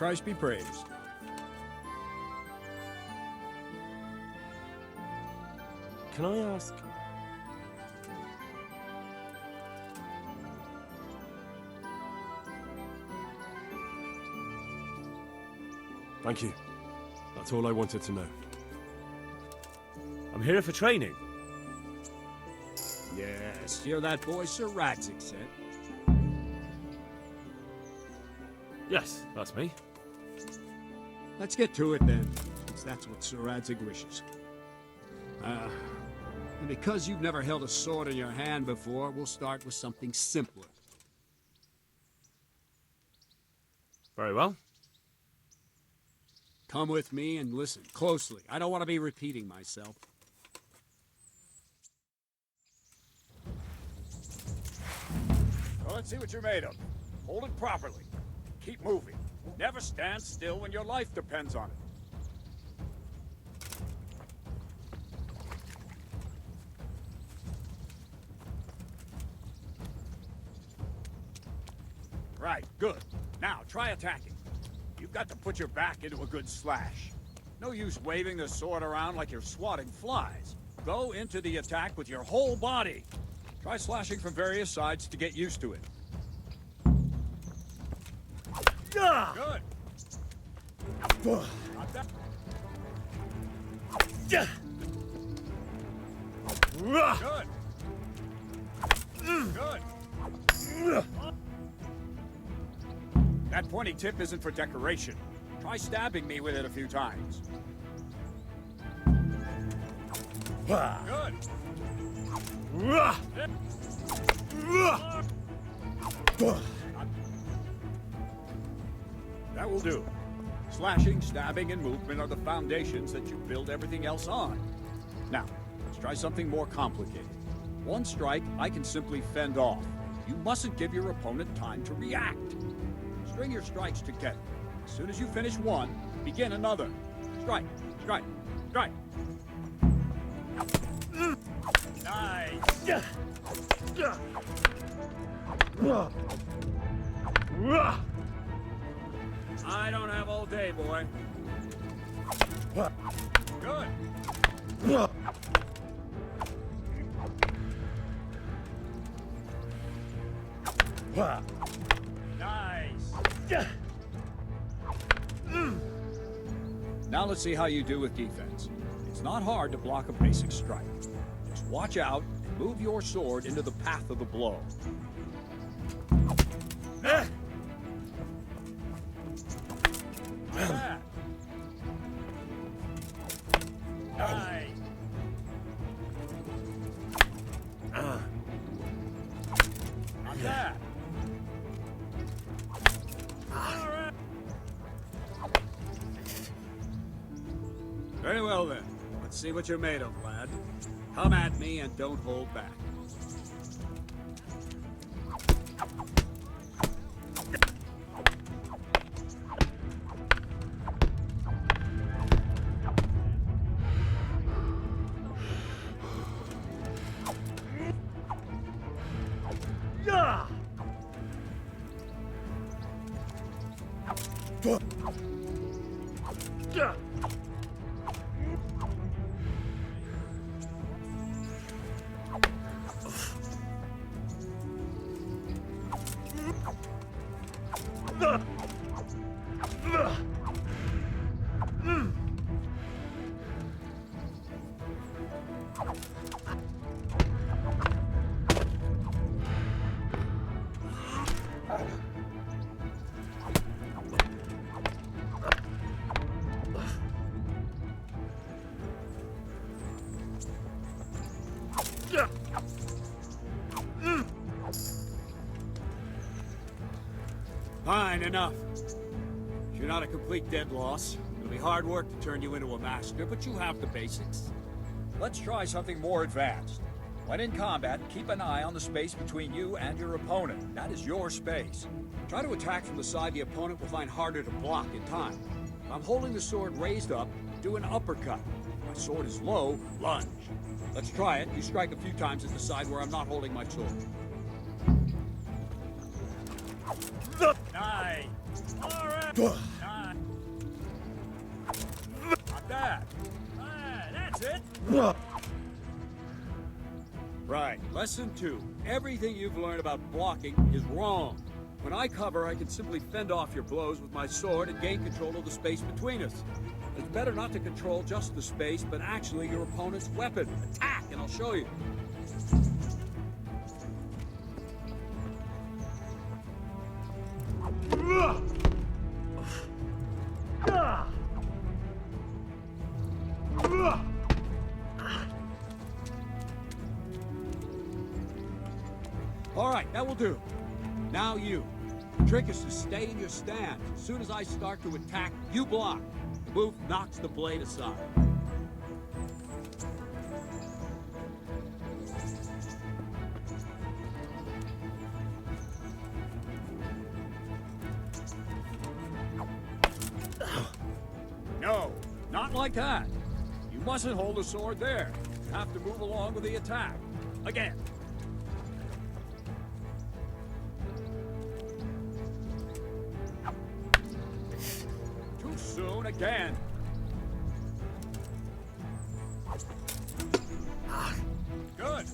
Christ be praised. Can I ask? Thank you. That's all I wanted to know. I'm here for training. Yes, you're that boy Sir Ratае said. Yes, that's me. Let's get to it then, since that's what Sir Ratае wishes. And because you've never held a sword in your hand before, we'll start with something simpler. Very well. Come with me and listen closely. I don't want to be repeating myself. Well, let's see what you're made of. Hold it properly. Keep moving. Never stand still when your life depends on it. Right, good. Now, try attacking. You've got to put your back into a good slash. No use waving the sword around like you're swatting flies. Go into the attack with your whole body. Try slashing from various sides to get used to it. Good. Not that. Good. Good. That pointy tip isn't for decoration. Try stabbing me with it a few times. Good. That will do. Slashing, stabbing, and movement are the foundations that you build everything else on. Now, let's try something more complicated. One strike, I can simply fend off. You mustn't give your opponent time to react. String your strikes together. As soon as you finish one, begin another. Strike, strike, strike. Nice. I don't have all day, boy. Good. Nice. Now let's see how you do with defense. It's not hard to block a basic strike. Just watch out and move your sword into the path of the blow. Like that. Nice. Like that. Very well then. Let's see what you're made of, lad. Come at me and don't hold back. Fine, enough. You're not a complete dead loss. It'll be hard work to turn you into a master, but you have the basics. Let's try something more advanced. When in combat, keep an eye on the space between you and your opponent. That is your space. Try to attack from the side the opponent will find harder to block in time. If I'm holding the sword raised up, do an uppercut. If my sword is low, lunge. Let's try it. You strike a few times at the side where I'm not holding my sword. Nice. All right. Nice. Not bad. That's it. Right. Lesson 2. Everything you've learned about blocking is wrong. When I cover, I can simply fend off your blows with my sword and gain control of the space between us. It's better not to control just the space, but actually your opponent's weapon. Attack, and I'll show you. All right, that will do. Now you. The trick is to stay in your stance. As soon as I start to attack, you block. The move knocks the blade aside. No, not like that. You mustn't hold the sword there. You have to move along with the attack. Again. Too soon again. Good.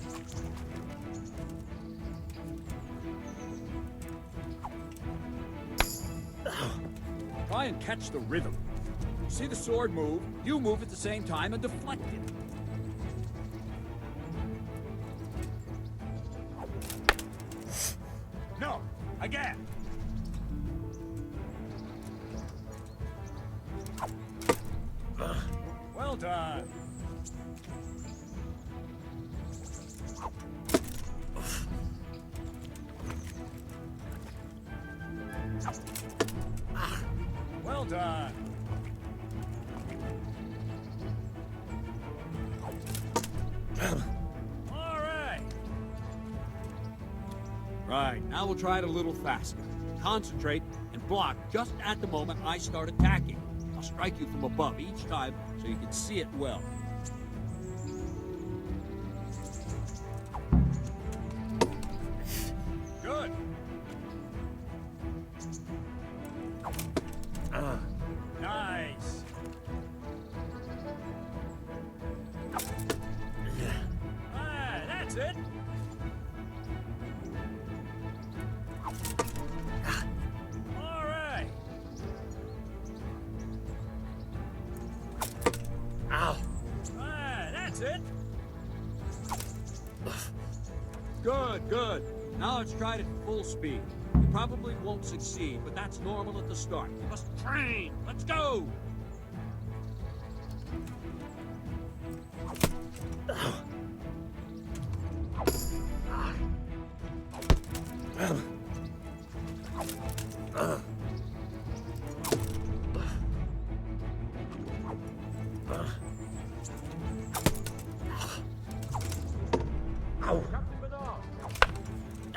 Try and catch the rhythm. You see the sword move, you move at the same time and deflect it. No, again. Well done. Well done. All right. Right, now we'll try it a little faster. Concentrate and block just at the moment I start attacking. I'll strike you from above each time so you can see it well. Good. Nice. That's it. All right. Ow. That's it. Good, good. Now let's try it at full speed. You probably won't succeed, but that's normal at the start. You must train. Let's go.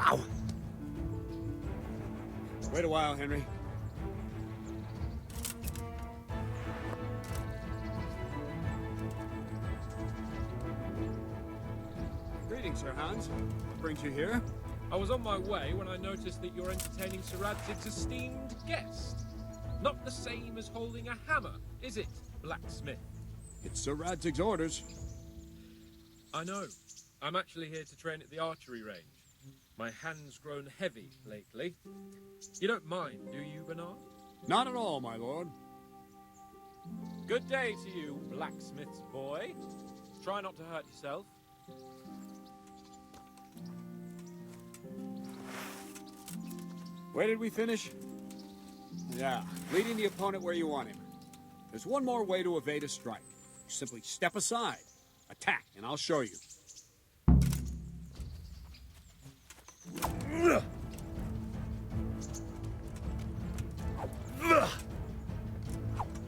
Ow. Wait a while, Henry. Greetings, Sir Hans. What brings you here? I was on my way when I noticed that you're entertaining Sir Radzig's esteemed guest. Not the same as holding a hammer, is it, blacksmith? It's Sir Radzig's orders. I know. I'm actually here to train at the archery range. My hand's grown heavy lately. You don't mind, do you, Bernard? Not at all, my lord. Good day to you, blacksmith's boy. Try not to hurt yourself. Where did we finish? Yeah, leading the opponent where you want him. There's one more way to evade a strike. You simply step aside, attack, and I'll show you.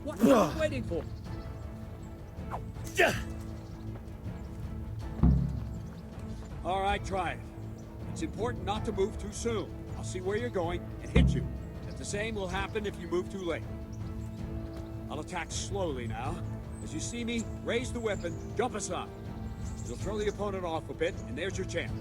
What are you waiting for? All right, try it. It's important not to move too soon. I'll see where you're going and hit you. And the same will happen if you move too late. I'll attack slowly now. As you see me, raise the weapon, jump aside. You'll throw the opponent off a bit, and there's your chance.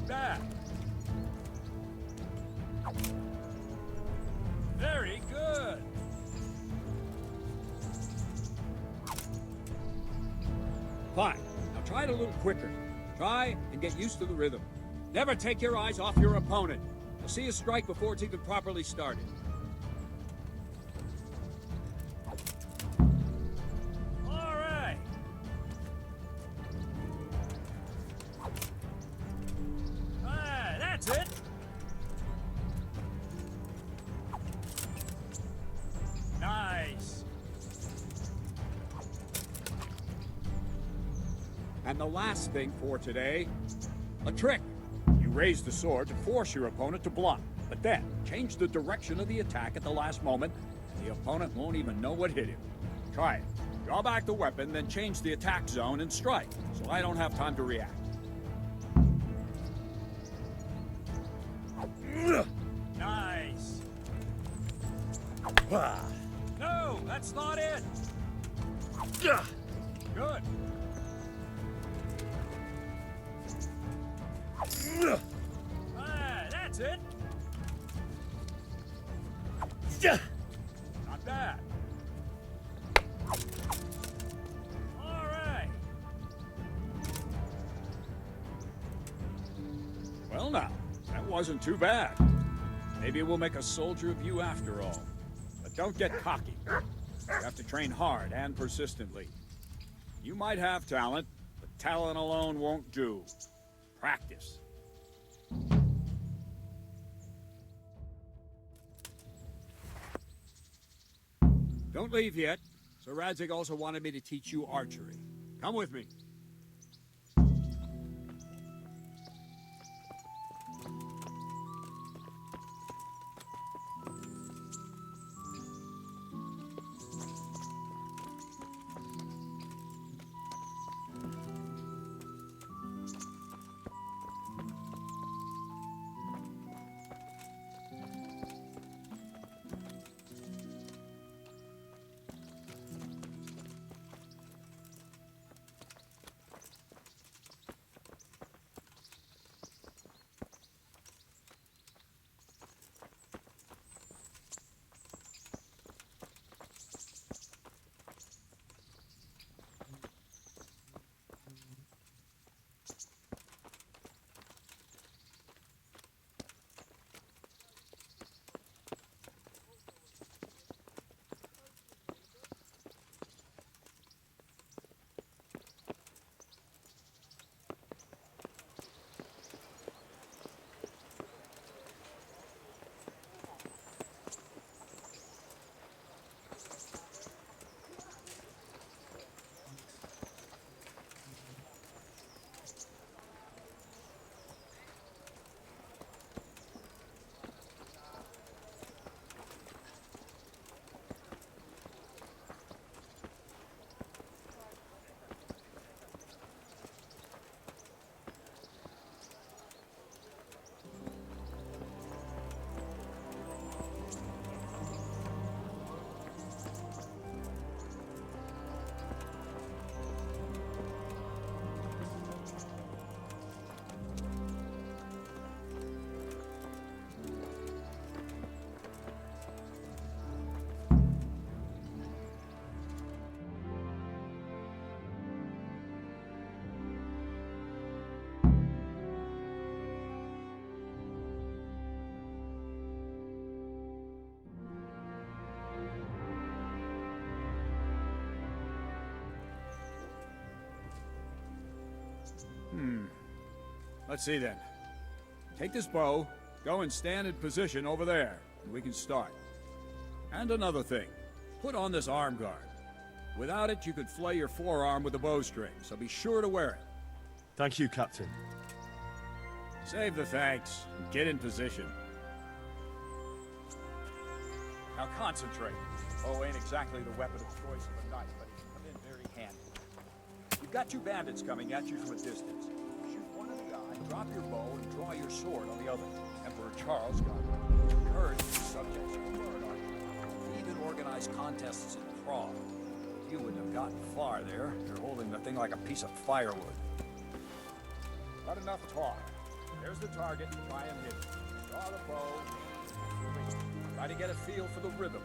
bad. Very good. Fine. Now try it a little quicker. Try and get used to the rhythm. Never take your eyes off your opponent. You'll see a strike before it's even properly started. All right. Ah, that's it. Nice. And the last thing for today, a trick. You raise the sword to force your opponent to block, but then change the direction of the attack at the last moment. The opponent won't even know what hit him. Try it. Draw back the weapon, then change the attack zone and strike, so I don't have time to react. Nice. No, that's not it. Good. Ah, that's it. Not bad. All right. Well now, that wasn't too bad. Maybe we'll make a soldier of you after all. But don't get cocky. You have to train hard and persistently. You might have talent, but talent alone won't do. Practice. Don't leave yet. Sir Radzig also wanted me to teach you archery. Come with me. Let's see then. Take this bow, go and stand in position over there, and we can start. And another thing, put on this arm guard. Without it, you could flay your forearm with a bowstring, so be sure to wear it. Thank you, Captain. Save the thanks, and get in position. Now concentrate. Bow ain't exactly the weapon of choice of a knight, but it can come in very handy. You've got two bandits coming at you from a distance. Shoot one in the eye, drop your bow, and draw your sword on the other. Emperor Charles got encouraged his subjects to learn archery. He even organized contests in Prague. You wouldn't have gotten far there. You're holding the thing like a piece of firewood. Not enough talk. There's the target. Try and hit it. Draw the bow. Release. Try to get a feel for the rhythm.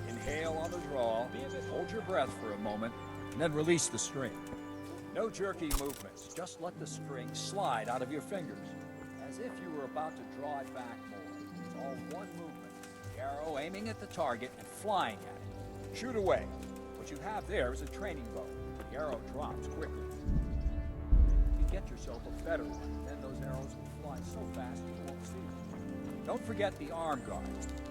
Inhale on the draw. Hold your breath for a moment, and then release the string. No jerky movements. Just let the string slide out of your fingers, as if you were about to draw it back more. It's all one movement. The arrow aiming at the target and flying at it. Shoot away. What you have there is a training bow. The arrow drops quickly. You get yourself a better one, then those arrows will fly so fast you won't see them. Don't forget the arm guard.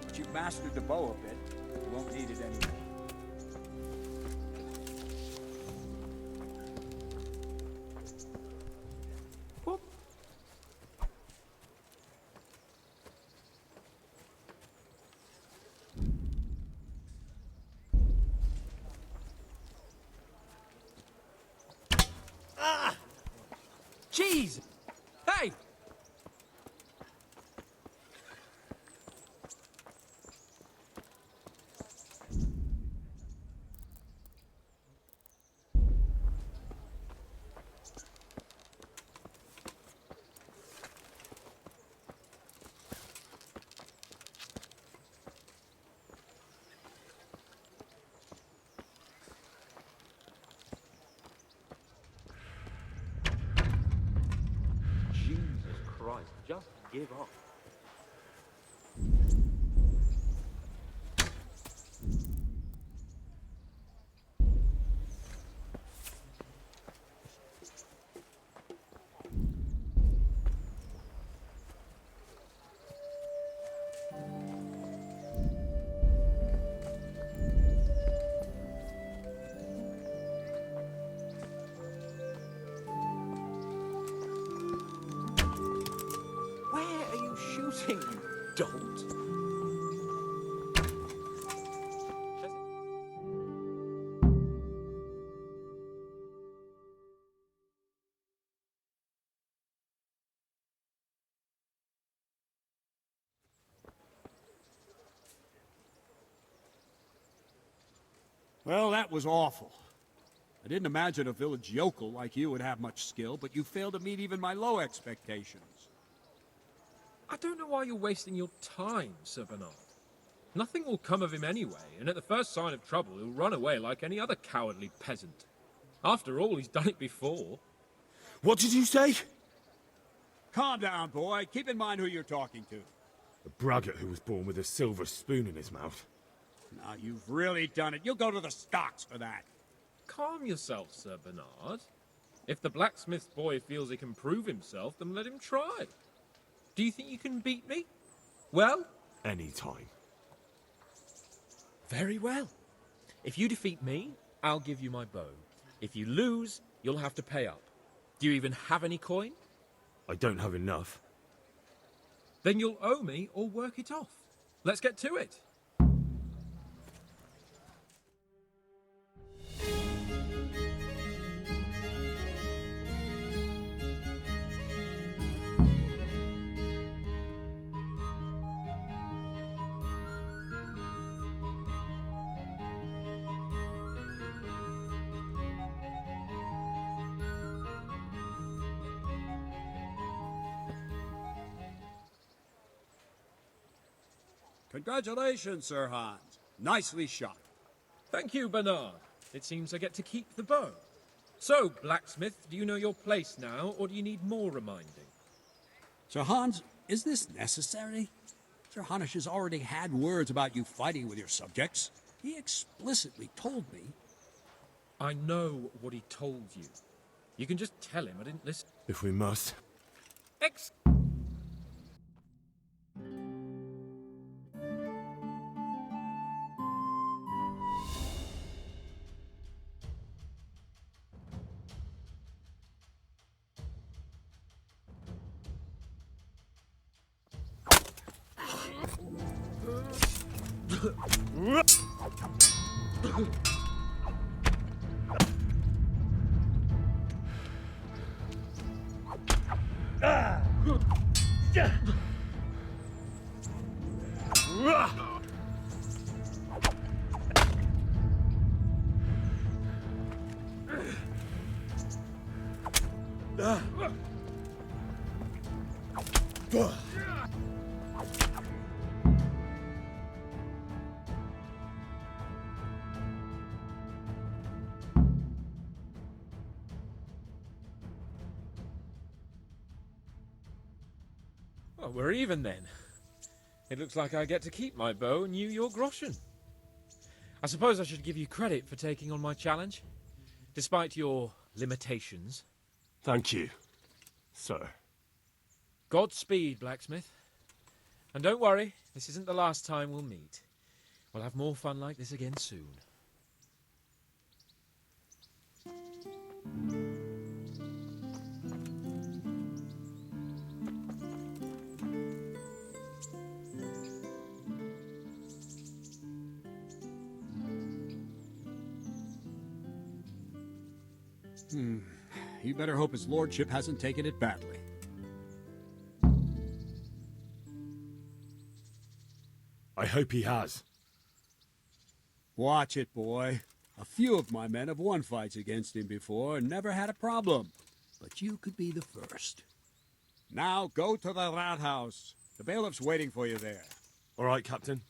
But you've mastered the bow a bit. You won't need it anymore. Jeez! Hey! Jesus Christ, just give up. Where are you shooting, you dolt? Well, that was awful. I didn't imagine a village yokel like you would have much skill, but you failed to meet even my low expectations. I don't know why you're wasting your time, Sir Bernard. Nothing will come of him anyway, and at the first sign of trouble, he'll run away like any other cowardly peasant. After all, he's done it before. What did you say? Calm down, boy. Keep in mind who you're talking to. A braggart who was born with a silver spoon in his mouth. Now, you've really done it. You'll go to the stocks for that. Calm yourself, Sir Bernard. If the blacksmith's boy feels he can prove himself, then let him try. Do you think you can beat me? Well? Any time. Very well. If you defeat me, I'll give you my bow. If you lose, you'll have to pay up. Do you even have any coin? I don't have enough. Then you'll owe me or work it off. Let's get to it. Congratulations, Sir Hans. Nicely shot. Thank you, Bernard. It seems I get to keep the bow. So, blacksmith, do you know your place now, or do you need more reminding? Sir Hans, is this necessary? Sir Hanush has already had words about you fighting with your subjects. He explicitly told me. I know what he told you. You can just tell him I didn't listen. If we must. Well, we're even then. It looks like I get to keep my bow and you your groschen. I suppose I should give you credit for taking on my challenge, despite your limitations. Thank you, sir. Godspeed, blacksmith. And don't worry, this isn't the last time we'll meet. We'll have more fun like this again soon. You better hope his lordship hasn't taken it badly. I hope he has. Watch it, boy. A few of my men have won fights against him before and never had a problem. But you could be the first. Now go to the rat house. The bailiff's waiting for you there. All right, Captain.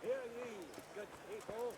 Hear ye, good people.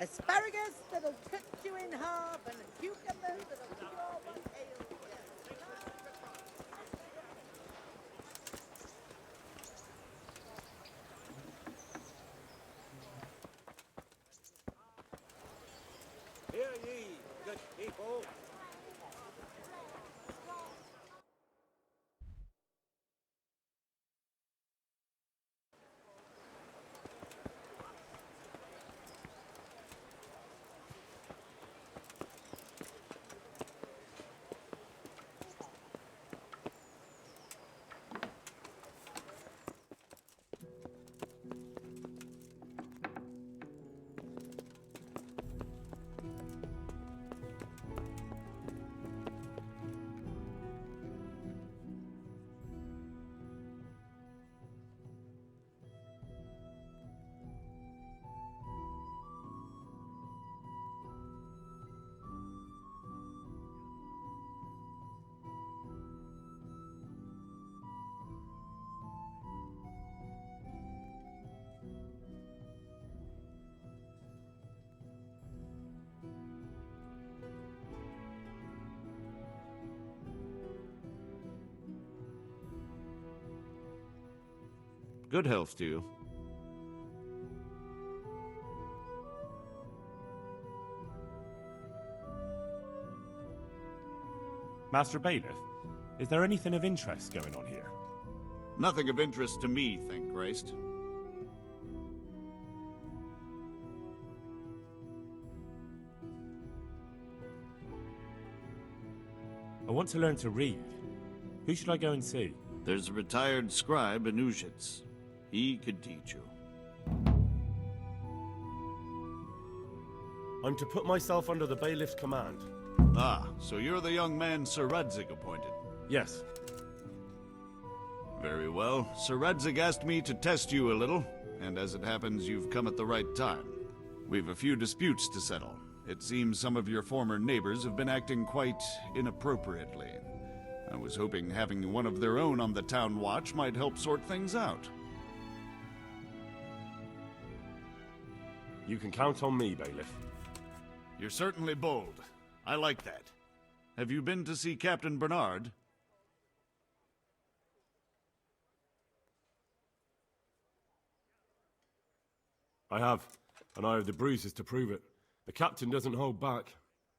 Asparagus that'll cut you in half, and cucumbers that'll cure one ale. Hear ye, good people. Good health to you. Master Bailiff, is there anything of interest going on here? Nothing of interest to me, thank Christ. I want to learn to read. Who should I go and see? There's a retired scribe in Ushitz. He could teach you. I'm to put myself under the bailiff's command. Ah, so you're the young man Sir Radzig appointed. Yes. Very well. Sir Radzig asked me to test you a little, and as it happens, you've come at the right time. We've a few disputes to settle. It seems some of your former neighbors have been acting quite inappropriately. I was hoping having one of their own on the town watch might help sort things out. You can count on me, Bailiff. You're certainly bold. I like that. Have you been to see Captain Bernard? I have, and I have the bruises to prove it. The captain doesn't hold back.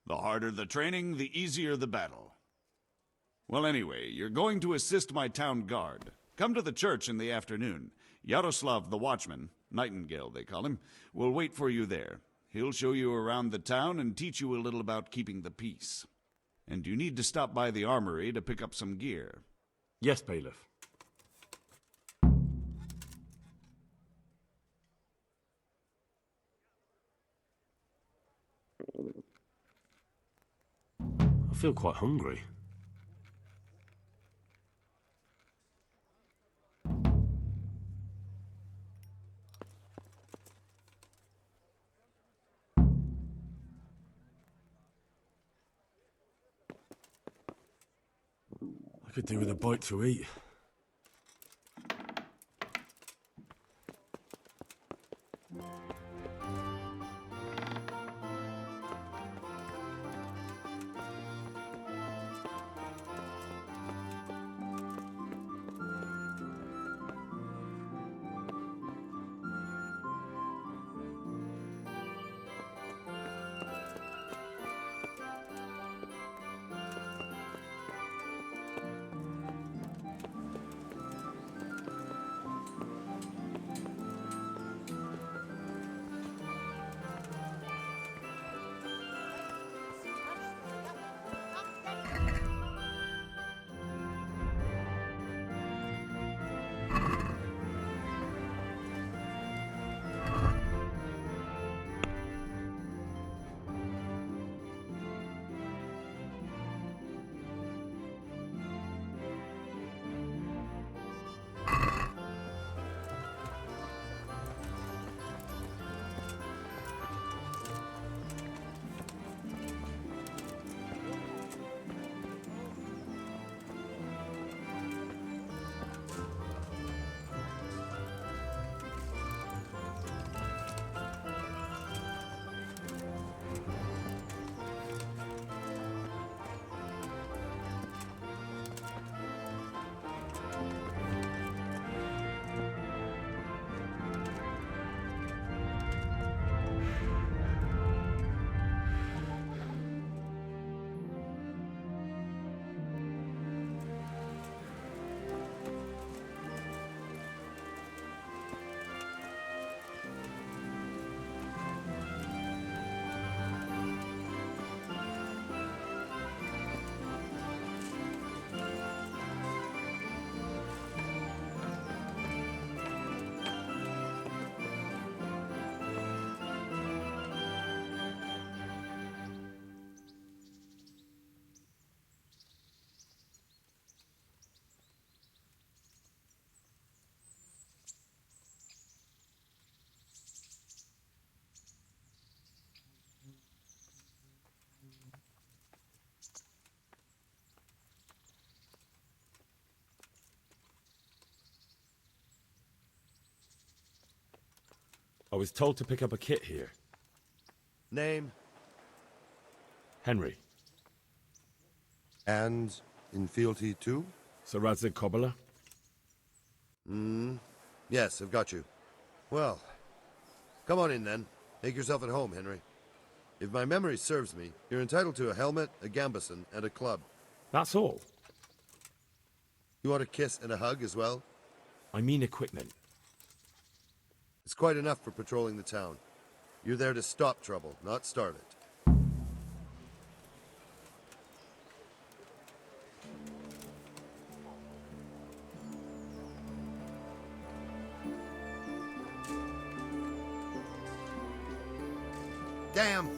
The harder the training, the easier the battle. Well, anyway, you're going to assist my town guard. Come to the church in the afternoon. Yaroslav the watchman, Nightingale they call him, will wait for you there. He'll show you around the town and teach you a little about keeping the peace. And you need to stop by the armory to pick up some gear. Yes, Bailiff. I feel quite hungry. I could do with a bite to eat. I was told to pick up a kit here. Name Henry. and in fealty too? Sir Radzig Cobbler. Yes, I've got you. Well, come on in then. Make yourself at home, Henry. If my memory serves me, you're entitled to a helmet, a gambeson, and a club. That's all? You want a kiss and a hug as well? I mean equipment. It's quite enough for patrolling the town. You're there to stop trouble, not start it. Damn!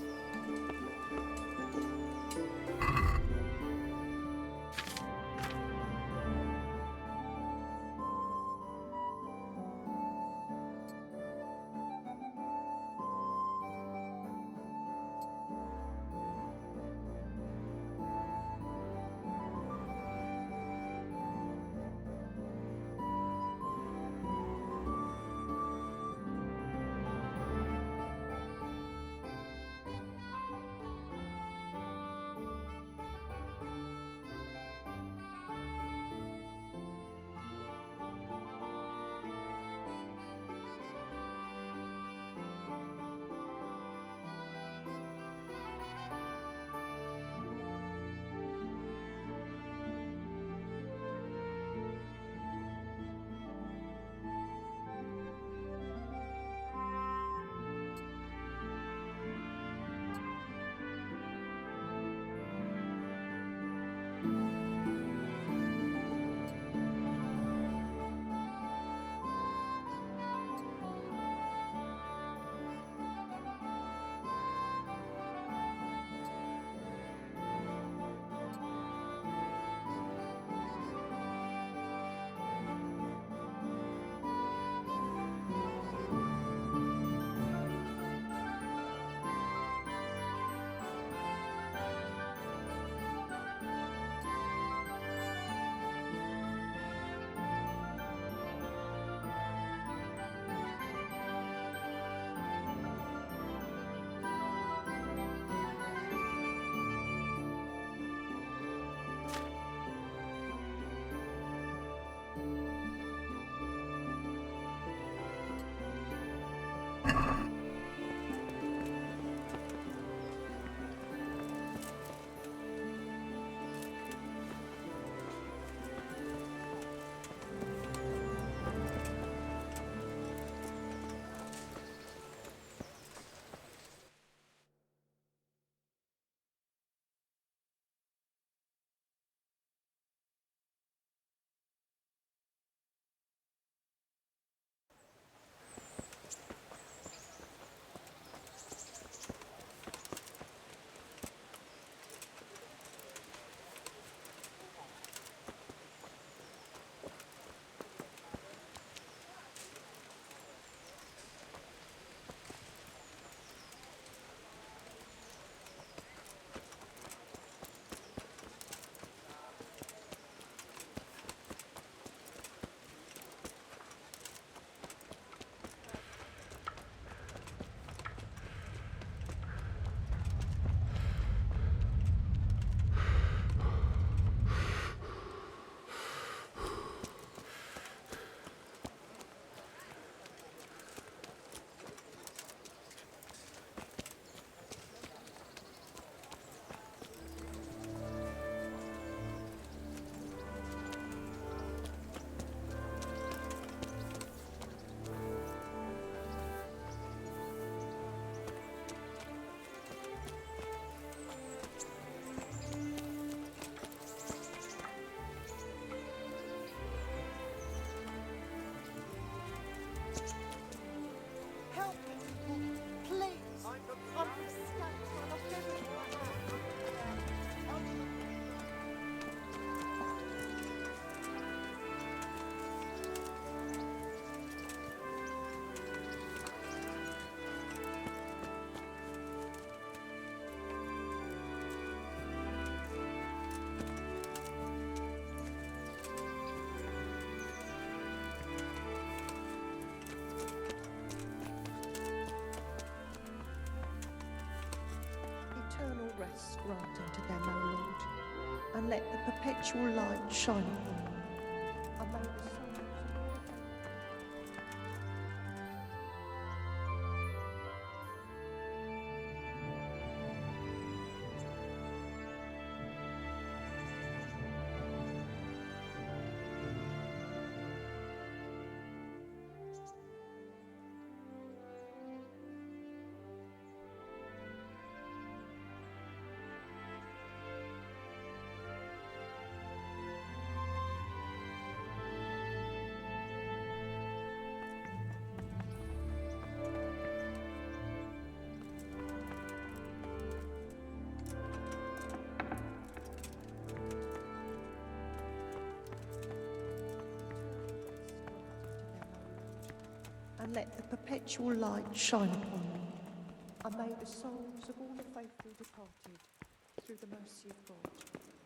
Help me, please. I'm stuck. I've given my eternal rest grant unto them, O Lord, and let the perpetual light shine upon them. And may the sun and let the perpetual light shine upon them. And may the souls of all the faithful departed, through the mercy of God,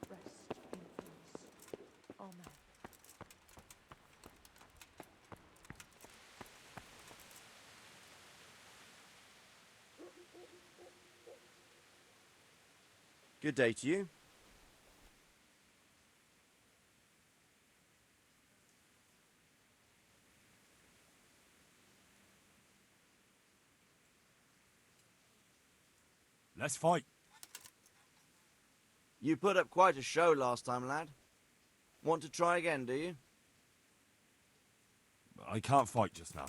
rest in peace. Amen. Good day to you. Let's fight. You put up quite a show last time, lad. Want to try again, do you? I can't fight just now.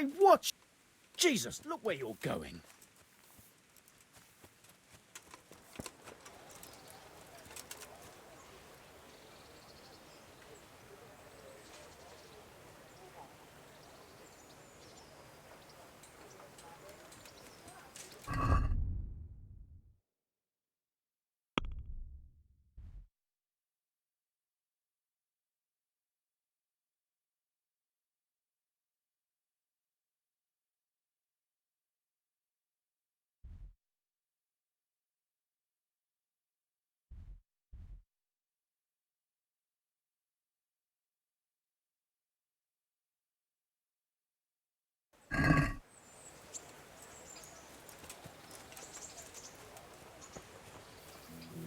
Hey, what? Jesus, look where you're going.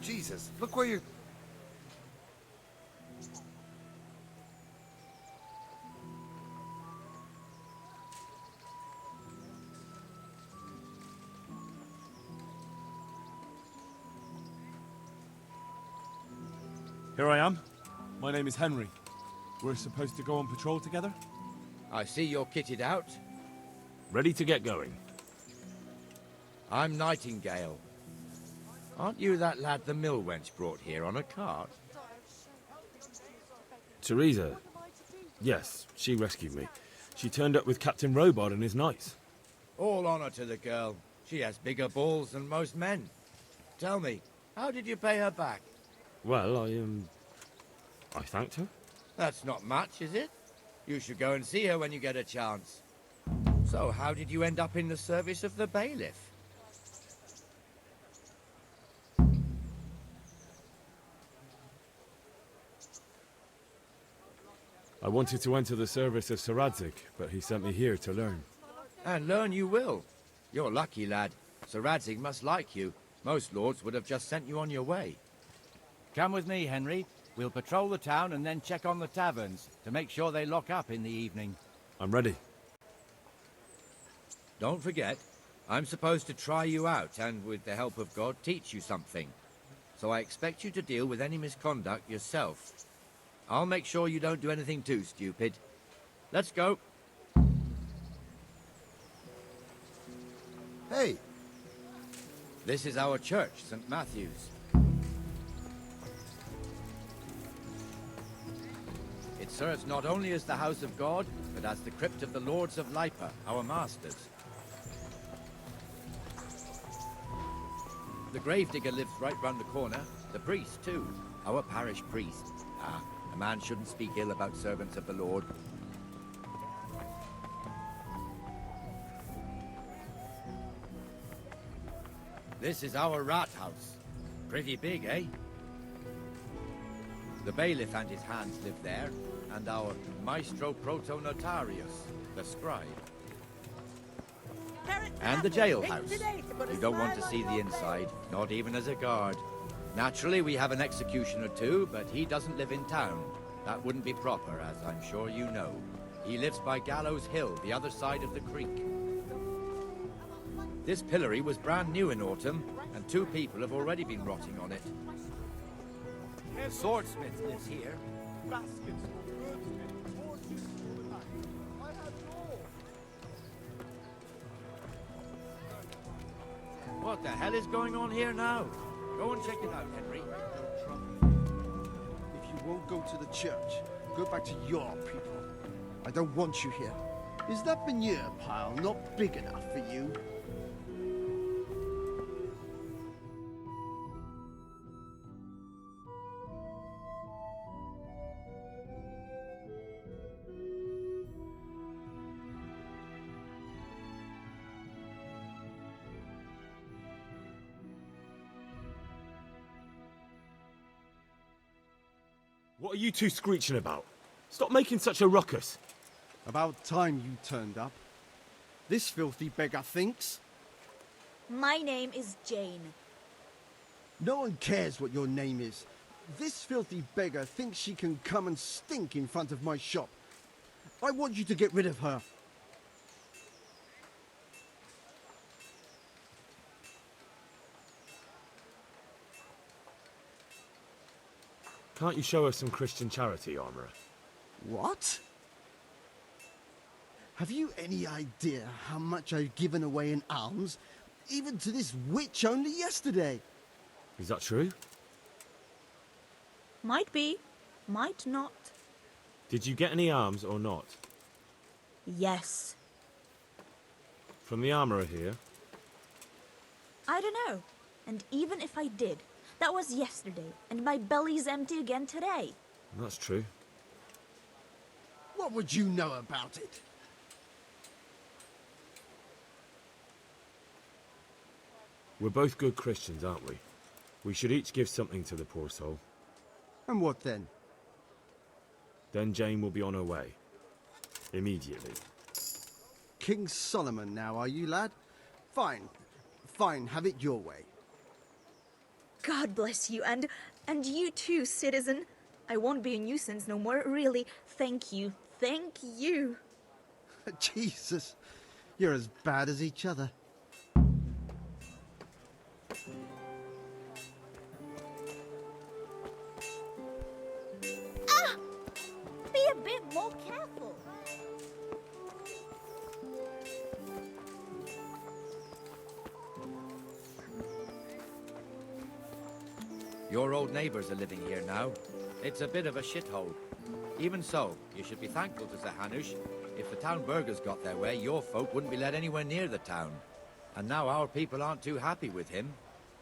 Jesus, look where you're... Here I am. My name is Henry. We're supposed to go on patrol together? I see you're kitted out. Ready to get going. I'm Nightingale. Aren't you that lad the mill wench brought here on a cart? Teresa. Yes, she rescued me. She turned up with Captain Robard and his knights. All honor to the girl. She has bigger balls than most men. Tell me, how did you pay her back? Well, I thanked her. That's not much, is it? You should go and see her when you get a chance. So, how did you end up in the service of the bailiff? I wanted to enter the service of Sir Radzig, but he sent me here to learn. And learn you will. You're lucky, lad. Sir Radzig must like you. Most lords would have just sent you on your way. Come with me, Henry. We'll patrol the town and then check on the taverns to make sure they lock up in the evening. I'm ready. Don't forget, I'm supposed to try you out and, with the help of God, teach you something. So I expect you to deal with any misconduct yourself. I'll make sure you don't do anything too stupid. Let's go. Hey! This is our church, St. Matthew's. It serves not only as the house of God, but as the crypt of the Lords of Lipa, our masters. The gravedigger lives right round the corner. The priest, too. Our parish priest. Ah, a man shouldn't speak ill about servants of the Lord. This is our rat house. Pretty big, eh? The bailiff and his hands live there, and our maestro proto-notarius, the scribe. And the jailhouse. You don't want to see the inside, not even as a guard. Naturally, we have an executioner too, but he doesn't live in town. That wouldn't be proper, as I'm sure you know. He lives by Gallows Hill, the other side of the creek. This pillory was brand new in autumn, and 2 people have already been rotting on it. Swordsmith lives here. What the hell is going on here now? Go and check it out, Henry. If you won't go to the church, go back to your people. I don't want you here. Is that manure pile not big enough for you? What are you two screeching about? Stop making such a ruckus. About time you turned up. This filthy beggar thinks. My name is Jane. No one cares what your name is. This filthy beggar thinks she can come and stink in front of my shop. I want you to get rid of her. Can't you show us some Christian charity, Armourer? What? Have you any idea how much I've given away in alms? Even to this witch only yesterday. Is that true? Might be, might not. Did you get any arms or not? Yes. From the armourer here? I don't know. And even if I did, that was yesterday, and my belly's empty again today. That's true. What would you know about it? We're both good Christians, aren't we? We should each give something to the poor soul. And what then? Then Jane will be on her way. Immediately. King Solomon now, are you, lad? Fine. Fine, have it your way. God bless you, and you too, citizen. I won't be a nuisance no more, really. Thank you. Thank you. Jesus, you're as bad as each other. Ah! Be a bit more careful. Your old neighbours are living here now. It's a bit of a shithole. Even so, you should be thankful to Sir Hanush. If the town burghers got their way, your folk wouldn't be let anywhere near the town. And now our people aren't too happy with him.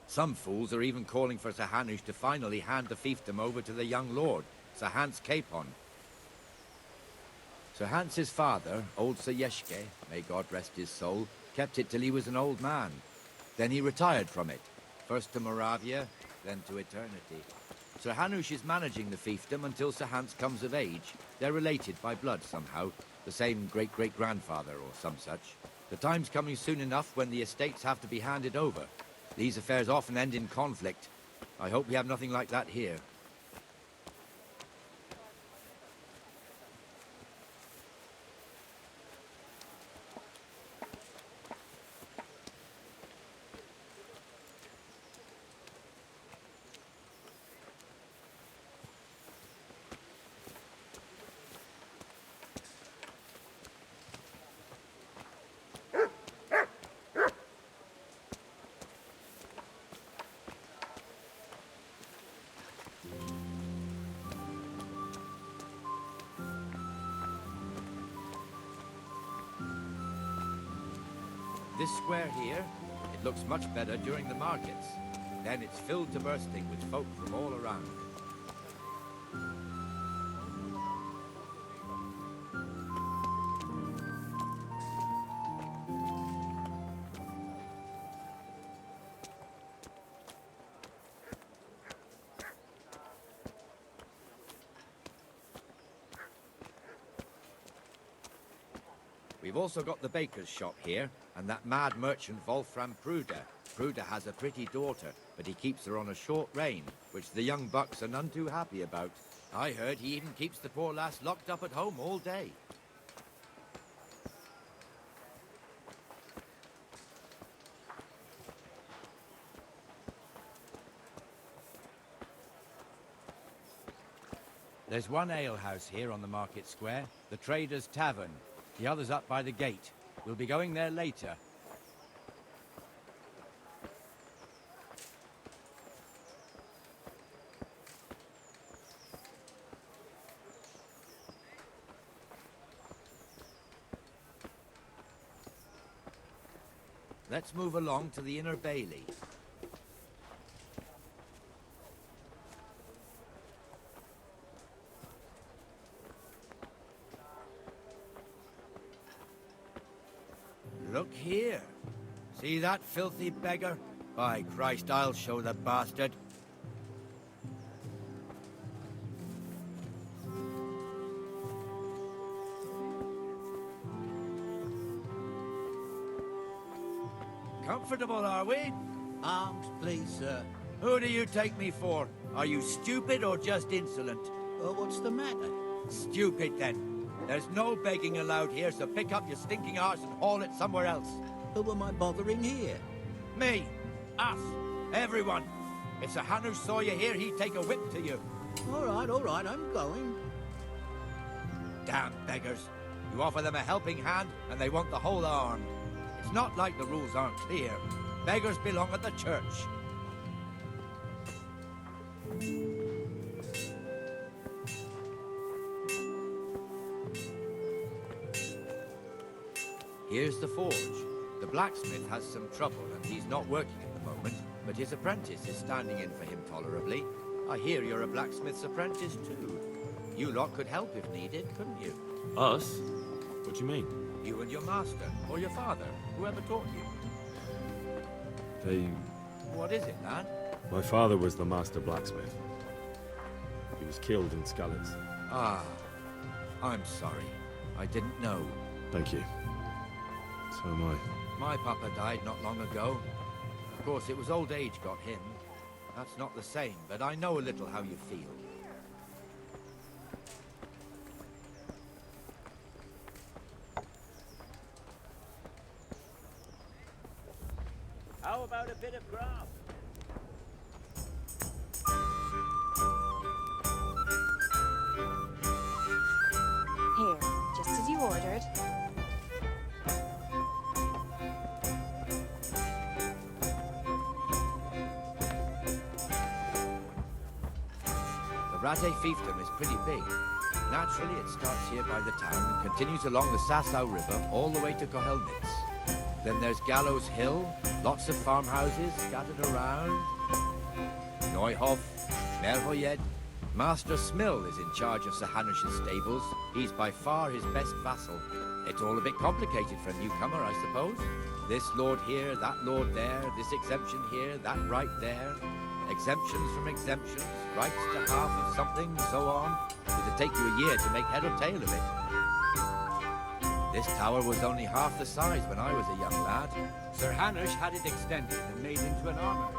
Some fools are even calling for Sir Hanush to finally hand the fiefdom over to the young lord, Sir Hans Capon. Sir Hans's father, old Sir Yeshke, may God rest his soul, kept it till he was an old man. Then he retired from it, first to Moravia, then to eternity. Sir Hanush is managing the fiefdom until Sir Hans comes of age. They're related by blood somehow, the same great-great-grandfather or some such. The time's coming soon enough when the estates have to be handed over. These affairs often end in conflict. I hope we have nothing like that here. This square here, it looks much better during the markets. Then it's filled to bursting with folk from all around. We've also got the baker's shop here, and that mad merchant Wolfram Pruder. Pruder has a pretty daughter, but he keeps her on a short rein, which the young bucks are none too happy about. I heard he even keeps the poor lass locked up at home all day. There's one alehouse here on the market square, the Trader's Tavern. The other's up by the gate. We'll be going there later. Let's move along to the Inner Bailey. Look here. See that filthy beggar? By Christ, I'll show the bastard. Comfortable, are we? Arms, please, sir. Who do you take me for? Are you stupid or just insolent? What's the matter? Stupid, then. There's no begging allowed here, so pick up your stinking arse and haul it somewhere else. Who am I bothering here? Me. Us. Everyone. If Sir Hanush saw you here, he'd take a whip to you. All right, I'm going. Damn beggars. You offer them a helping hand, and they want the whole arm. It's not like the rules aren't clear. Beggars belong at the church. Here's the forge. The blacksmith has some trouble, and he's not working at the moment, but his apprentice is standing in for him tolerably. I hear you're a blacksmith's apprentice, too. You lot could help if needed, couldn't you? Us? What do you mean? You and your master, or your father, whoever taught you. They... What is it, lad? My father was the master blacksmith. He was killed in Skalitz. Ah, I'm sorry. I didn't know. Thank you. So am I. My papa died not long ago. Of course, it was old age got him. That's not the same, but I know a little how you feel. How about a bit of grass? Here, just as you ordered. The Ratае fiefdom is pretty big. Naturally, it starts here by the town and continues along the Sasau River all the way to Kohelnitz. Then there's Gallows Hill, lots of farmhouses scattered around. Neuhof, Merhoyed. Master Smill is in charge of Sir Hanush's stables. He's by far his best vassal. It's all a bit complicated for a newcomer, I suppose. This lord here, that lord there, this exemption here, that right there. Exemptions from exemptions, rights to half of something, so on. It'd take you a year to make head or tail of it. This tower was only half the size when I was a young lad. Sir Hanush had it extended and made into an armory.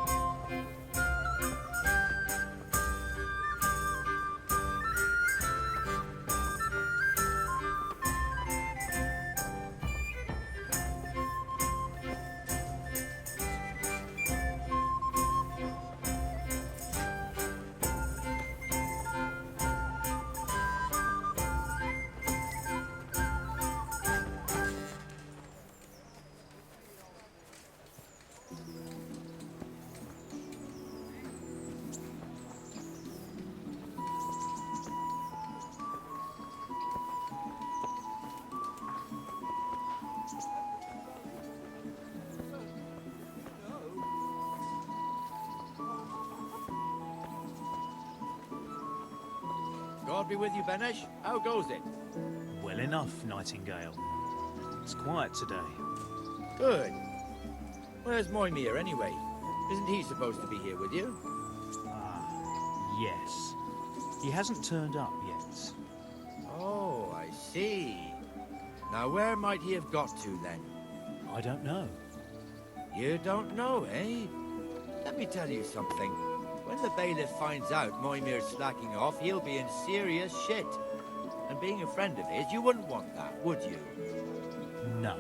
God be with you, Benesh. How goes it? Well enough, Nightingale. It's quiet today. Good. Where's Moimir, anyway? Isn't he supposed to be here with you? Ah, yes. He hasn't turned up yet. Oh, I see. Now, where might he have got to, then? I don't know. You don't know, eh? Let me tell you something. When the bailiff finds out Moimir's slacking off, he'll be in serious shit. And being a friend of his, you wouldn't want that, would you? No.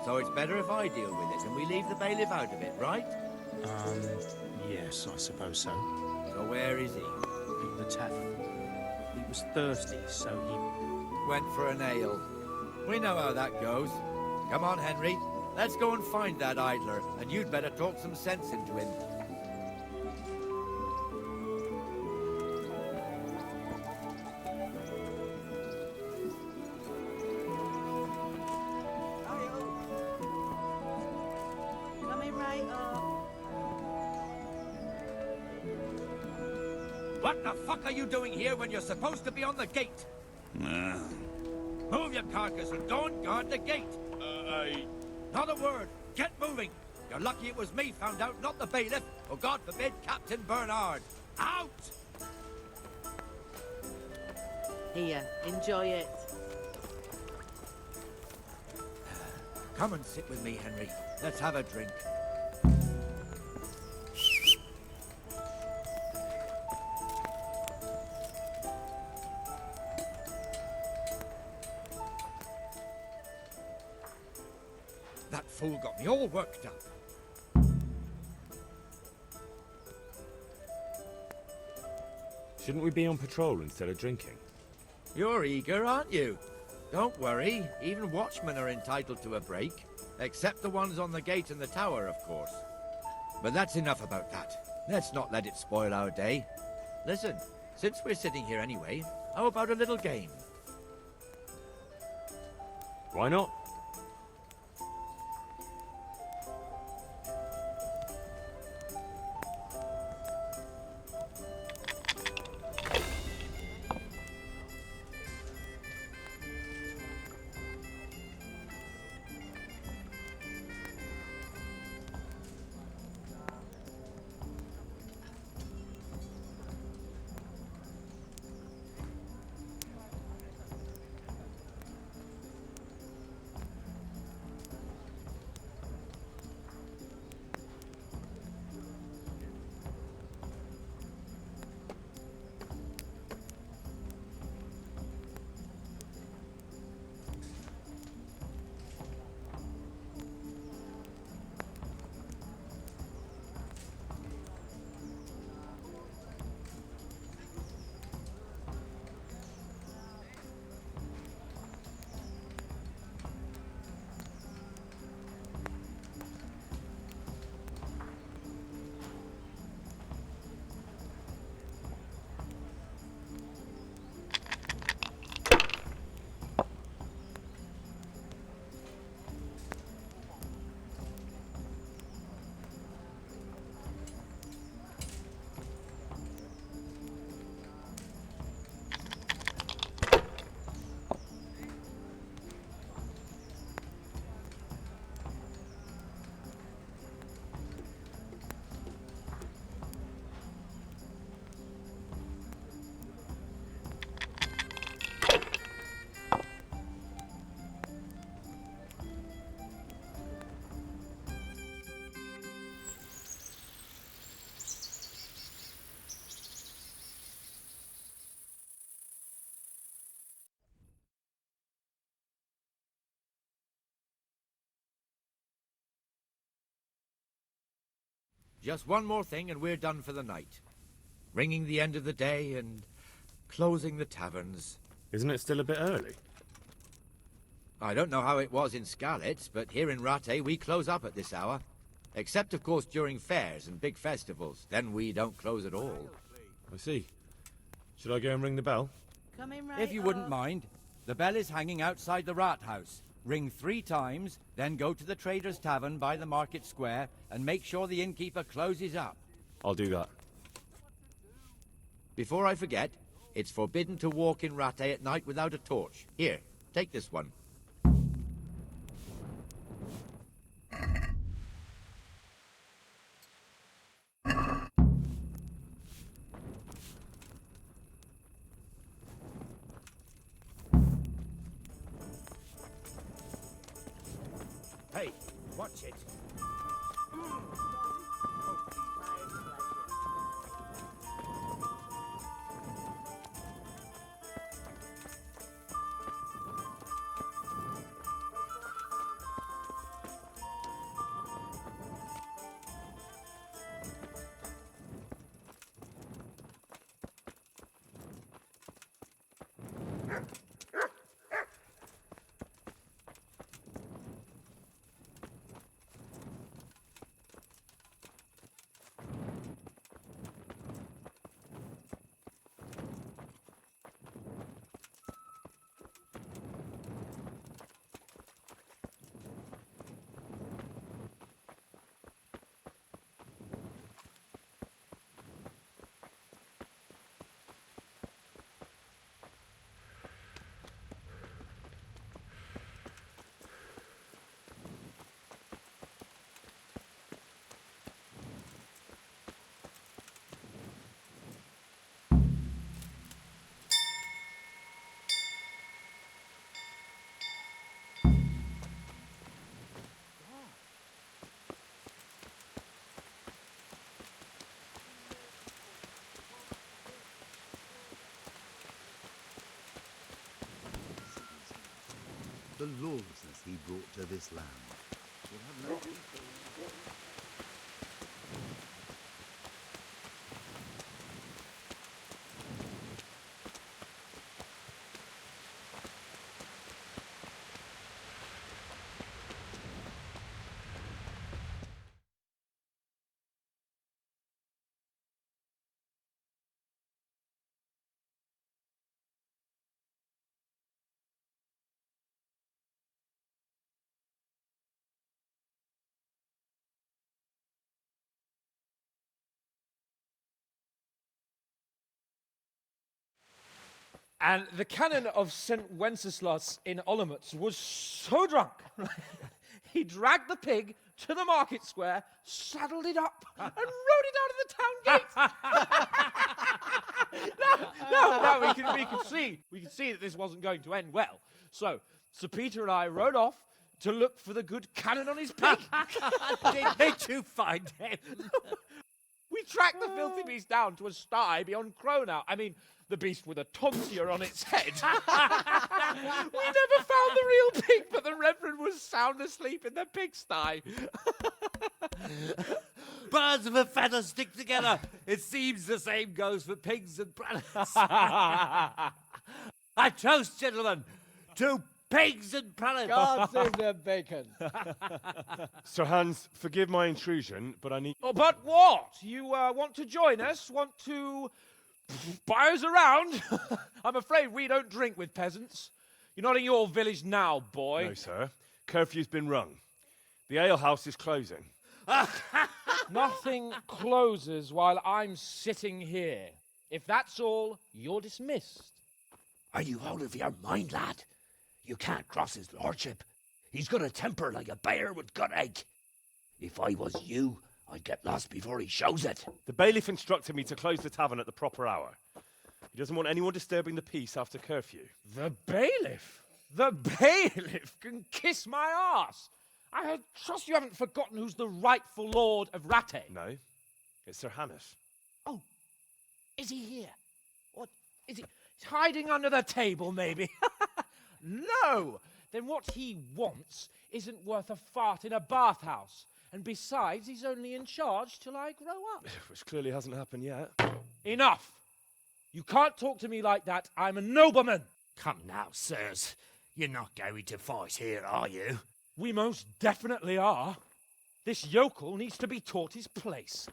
So it's better if I deal with it and we leave the bailiff out of it, right? Yes, I suppose so. So where is he? In the tavern. He was thirsty, so he... Went for an ale. We know how that goes. Come on, Henry. Let's go and find that idler, and you'd better talk some sense into him. Coming right up. What the fuck are you doing here when you're supposed to be on the gate? Move your carcass and go and guard the gate. Not a word. Get moving. You're lucky it was me found out, not the bailiff, or God forbid, Captain Bernard. Out! Here, enjoy it. Come and sit with me, Henry. Let's have a drink. That fool got me all worked up. Shouldn't we be on patrol instead of drinking? You're eager, aren't you? Don't worry, even watchmen are entitled to a break. Except the ones on the gate and the tower, of course. But that's enough about that. Let's not let it spoil our day. Listen, since we're sitting here anyway, how about a little game? Why not? Just one more thing and we're done for the night. Ringing the end of the day and closing the taverns. Isn't it still a bit early? I don't know how it was in Skalitz, but here in Ratае we close up at this hour. Except, of course, during fairs and big festivals. Then we don't close at all. I see. Should I go and ring the bell? Coming right If you wouldn't mind, the bell is hanging outside the rat house. Ring 3 times, then go to the Trader's Tavern by the market square and make sure the innkeeper closes up. I'll do that. Before I forget, it's forbidden to walk in Ratае at night without a torch. Here, take this one. Hey, watch it. The lawlessness he brought to this land would have no people. And the canon of St. Wenceslas in Olomouc was so drunk, he dragged the pig to the market square, saddled it up, and rode it out of the town gate. No, we can see that this wasn't going to end well. So, Sir Peter and I rode off to look for the good canon on his pig. Did you find him? We tracked the filthy beast down to a sty beyond Cronau. I mean, the beast with a tonsure on its head. We never found the real pig, but the Reverend was sound asleep in the pigsty. Birds of a feather stick together. It seems the same goes for pigs and prelates. I toast, gentlemen, to pigs and prelates. God save the bacon. Sir Hans, forgive my intrusion, but I need... Oh, but what? You want to join us? Want to buy us around? I'm afraid we don't drink with peasants. You're not in your village now, boy. No, sir. Curfew's been rung. The alehouse is closing. Nothing closes while I'm sitting here. If that's all, you're dismissed. Are you out of your mind, lad? You can't cross his lordship. He's got a temper like a bear with gut ache. If I was you, I'd get lost before he shows it. The bailiff instructed me to close the tavern at the proper hour. He doesn't want anyone disturbing the peace after curfew. The bailiff? The bailiff can kiss my arse. I trust you haven't forgotten who's the rightful lord of Ratае. No, it's Sir Hannes. Oh, is he here? What, is he he's hiding under the table, maybe? No! Then what he wants isn't worth a fart in a bathhouse. And besides, he's only in charge till I grow up. Which clearly hasn't happened yet. Enough! You can't talk to me like that. I'm a nobleman. Come now, sirs. You're not going to fight here, are you? We most definitely are. This yokel needs to be taught his place.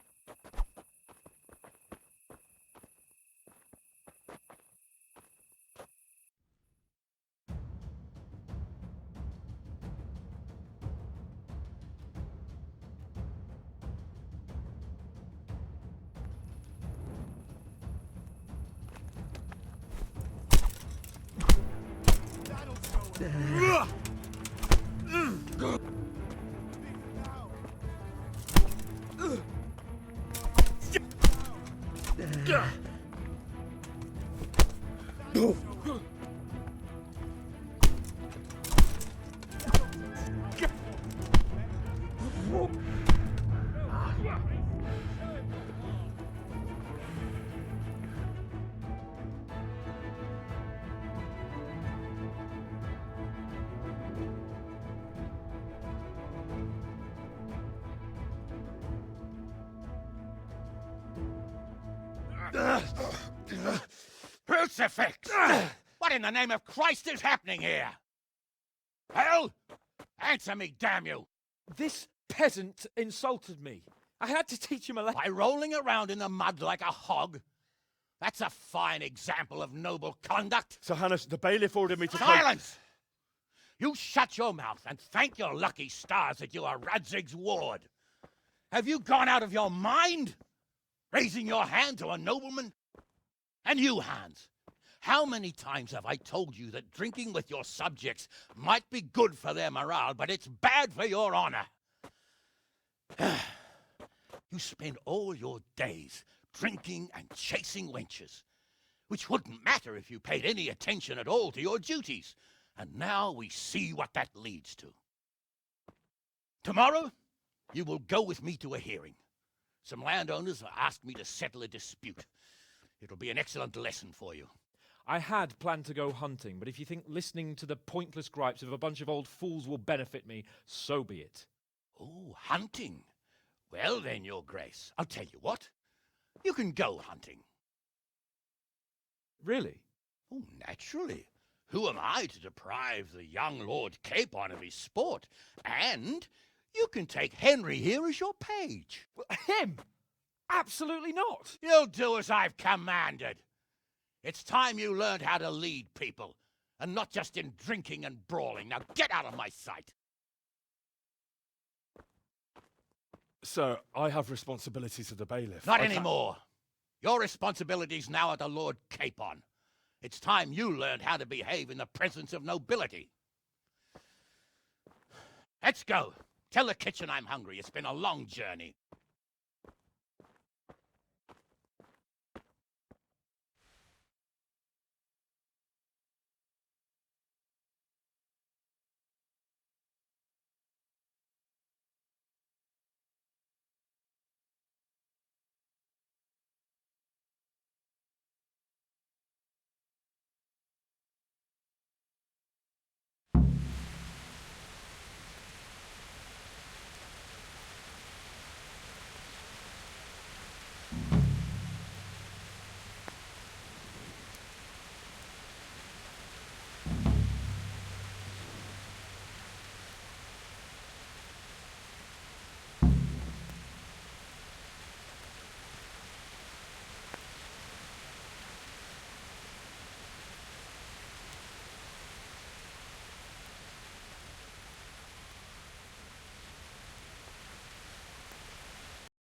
Crucifix! What in the name of Christ is happening here? Hell? Answer me, damn you! This peasant insulted me. I had to teach him a lesson. By rolling around in the mud like a hog? That's a fine example of noble conduct. Sir Hannes, the bailiff ordered me to... Silence! You shut your mouth and thank your lucky stars that you are Radzig's ward. Have you gone out of your mind? Raising your hand to a nobleman? And you, Hans, how many times have I told you that drinking with your subjects might be good for their morale, but it's bad for your honor? You spend all your days drinking and chasing wenches, which wouldn't matter if you paid any attention at all to your duties. And now we see what that leads to. Tomorrow, you will go with me to a hearing. Some landowners have asked me to settle a dispute. It'll be an excellent lesson for you. I had planned to go hunting, but if you think listening to the pointless gripes of a bunch of old fools will benefit me, so be it. Oh, hunting. Well then, Your Grace, I'll tell you what. You can go hunting. Really? Oh, naturally. Who am I to deprive the young Lord Capon of his sport? And you can take Henry here as your page. Him? Absolutely not. You'll do as I've commanded. It's time you learned how to lead people, and not just in drinking and brawling. Now get out of my sight. Sir, I have responsibilities of the bailiff. Not anymore. Your responsibilities now are the Lord Capon. It's time you learned how to behave in the presence of nobility. Let's go. Tell the kitchen I'm hungry. It's been a long journey.